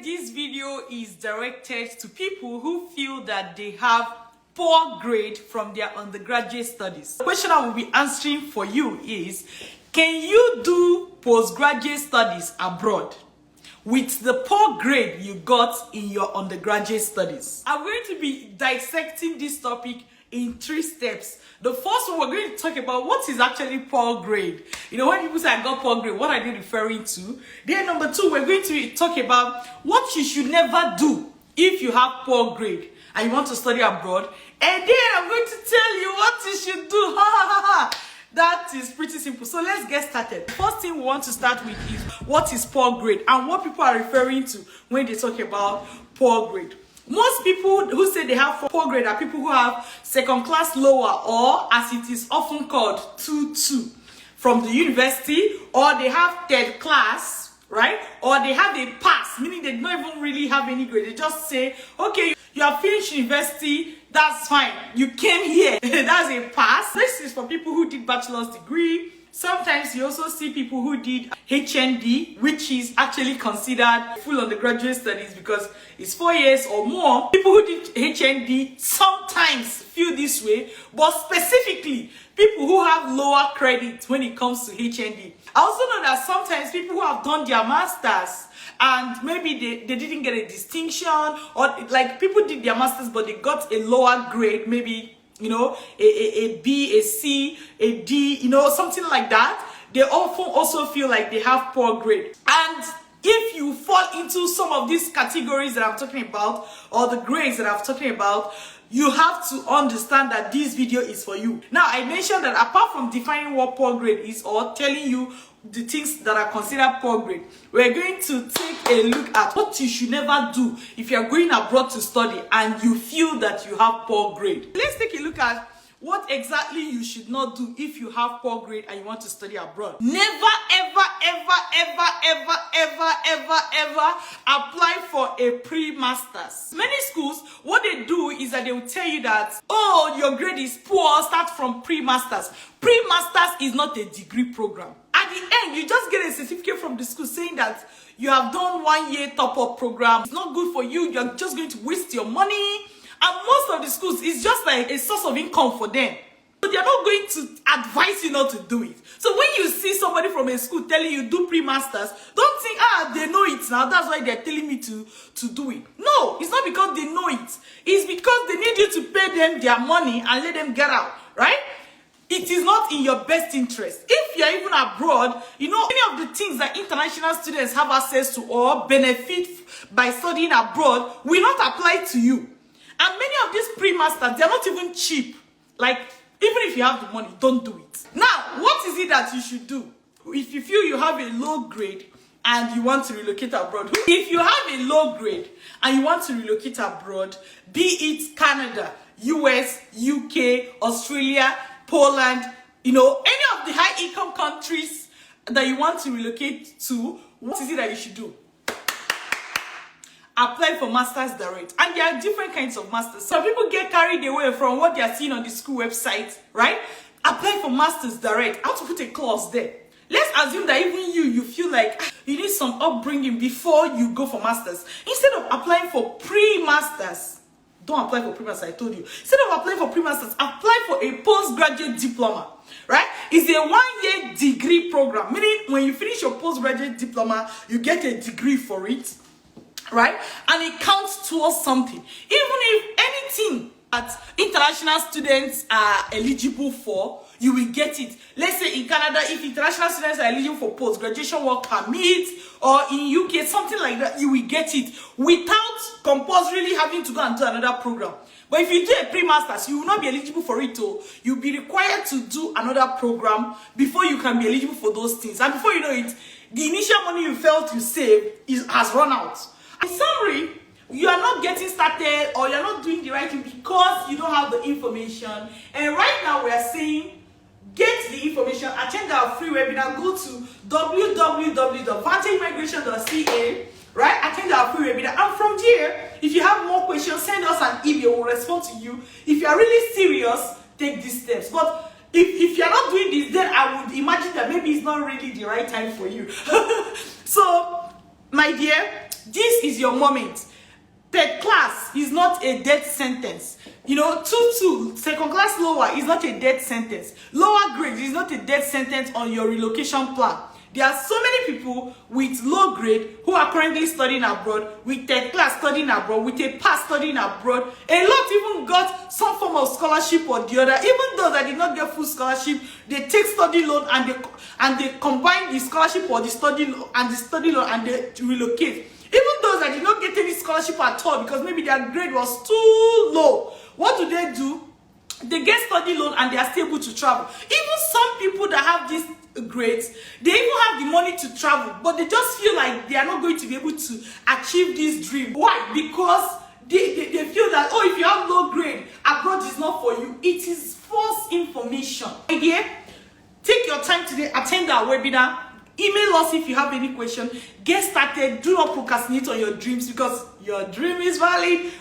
this video is directed to people who feel that they have poor grade from their undergraduate studies. The question I will be answering for you is, can you do postgraduate studies abroad with the poor grade you got in your undergraduate studies? I'm going to be dissecting this topic in 3 steps. The first one, we're going to talk about what is actually poor grade. You know, when people say I got poor grade, what are they referring to? Then number 2, we're going to talk about what you should never do if you have poor grade and you want to study abroad. And then I'm going to tell you what you should do. That is pretty simple. So let's get started. The first thing we want to start with is what is poor grade and what people are referring to when they talk about poor grade. Most people who say they have poor grade are people who have second class lower, or as it is often called 2-2 from the university, or they have third class, right? Or they have a pass, meaning they don't even really have any grade. They just say, okay, you have finished university, that's fine. You came here, that's a pass. This is for people who did bachelor's degree. Sometimes you also see people who did HND, which is actually considered full undergraduate studies because it's 4 years or more. People who did HND sometimes feel this way, but specifically people who have lower credit when it comes to HND. I also know that sometimes people who have done their masters and maybe they didn't get a distinction, or like people did their masters but they got a lower grade, maybe, you know, a B, a C, a D, you know, something like that. They often also feel like they have poor grade. And if you fall into some of these categories that I'm talking about, or the grades that I'm talking about, you have to understand that this video is for you. Now, I mentioned that apart from defining what poor grade is or telling you the things that are considered poor grade, we're going to take a look at what you should never do if you're going abroad to study and you feel that you have poor grade. Let's take a look at what exactly you should not do if you have poor grade and you want to study abroad. Never, ever apply for a pre-masters. Many schools, what they do is that they will tell you that, oh, your grade is poor, start from pre-masters. Pre-masters is not a degree program. At the end, you just get a certificate from the school saying that you have done 1 year top-up program. It's not good for you. You're just going to waste your money. And most of the schools, it's just like a source of income for them. So they're not going to advise you not to do it. So when you see somebody from a school telling you do pre-masters, don't think, they know it now, that's why they're telling me to do it. No, it's not because they know it. It's because they need you to pay them their money and let them get out, right? It is not in your best interest. If you're even abroad, you know, any of the things that international students have access to or benefit by studying abroad will not apply to you. And many of these pre-masters, they're not even cheap. Like, even if you have the money, don't do it. Now, what is it that you should do if you feel you have a low grade and you want to relocate abroad? If you have a low grade and you want to relocate abroad, be it Canada, US, UK, Australia, Poland, you know, any of the high-income countries that you want to relocate to, what is it that you should do? Apply for masters direct. And there are different kinds of masters. Some people get carried away from what they are seeing on the school website, right? Apply for masters direct. I want to put a clause there. Let's assume that even you feel like you need some upbringing before you go for masters. Instead of applying for pre-masters, don't apply for pre-masters, I told you. Instead of applying for pre-masters, apply for a postgraduate diploma, right? It's a 1-year degree program, meaning when you finish your postgraduate diploma, you get a degree for it, right? And it counts towards something. Even if anything that international students are eligible for, you will get it. Let's say in Canada, if international students are eligible for post-graduation work permit, or in UK, something like that, you will get it without compulsorily having to go and do another program. But if you do a pre-masters, you will not be eligible for it. You'll be required to do another program before you can be eligible for those things. And before you know it, the initial money you felt you saved has run out. In summary, you are not getting started or you're not doing the right thing because you don't have the information. And right now we are saying, get the information, attend our free webinar, go to www.vantageimmigration.ca, right? Attend our free webinar. And from there, if you have more questions, send us an email, we'll respond to you. If you are really serious, take these steps. But if you're not doing this, then I would imagine that maybe it's not really the right time for you. So, my dear, this is your moment. Third class is not a death sentence. You know, 2-2, second class lower is not a death sentence. Lower grade is not a death sentence on your relocation plan. There are so many people with low grade who are currently studying abroad, with third class studying abroad, with a pass studying abroad. A lot even got some form of scholarship or the other. Even those that did not get full scholarship, they take study loan and they combine the scholarship or the study loan and they relocate. Even those that did not get any scholarship at all because maybe their grade was too low, what do? They get study loan and they are still able to travel. Even some people that have these grades, they even have the money to travel, but they just feel like they are not going to be able to achieve this dream. Why? Because they feel that, oh, if you have low grade, abroad is not for you. It is false information. Again, take your time today, attend our webinar. Email us if you have any question. Get started. Do not procrastinate on your dreams because your dream is valid.